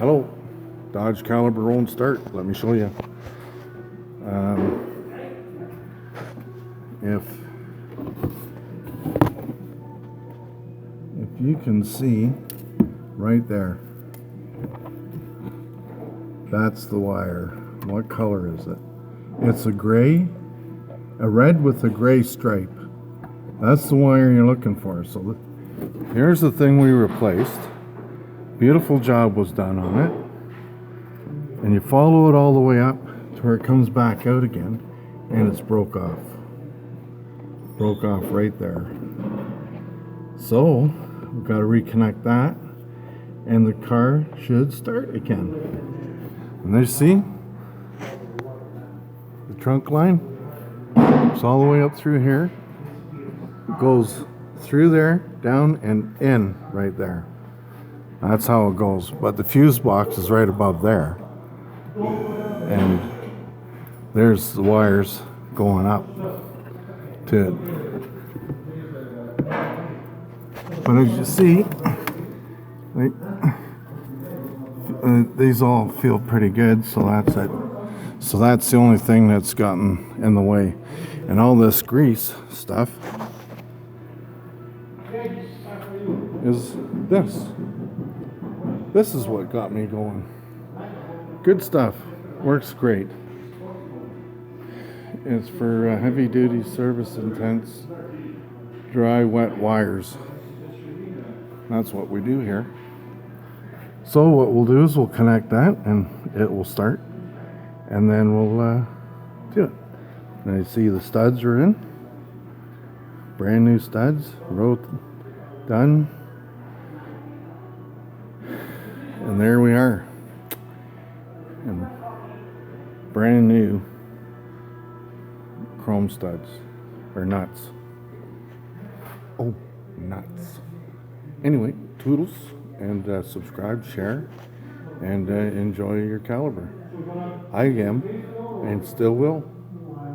Hello, Dodge Caliber won't start. Let me show you. If you can see right there, that's the wire. What color is it? It's a gray, a red with a gray stripe. That's the wire you're looking for. So here's the thing we replaced. Beautiful job was done on it. And you follow it all the way up to where it comes back out again, and it's broke off. Broke off right there. So we've got to reconnect that, and the car should start again. And there you see the trunk line. It's all the way up through here. It goes through there, down, and in right there. That's how it goes. But the fuse box is right above there. And there's the wires going up to it. But as you see, these all feel pretty good, so that's it. So that's the only thing that's gotten in the way. And all this grease stuff is this. This is what got me going. Good stuff. Works great. It's for heavy duty service intense dry wet wires. That's what we do here. So what we'll do is we'll connect that and it will start, and then we'll do it. Now you see the studs are in. Brand new studs, row done. And there we are. And brand new chrome studs, or nuts. Oh, nuts. Anyway, toodles, and subscribe, share, and enjoy your Caliber. I am, and still will.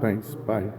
Thanks, bye.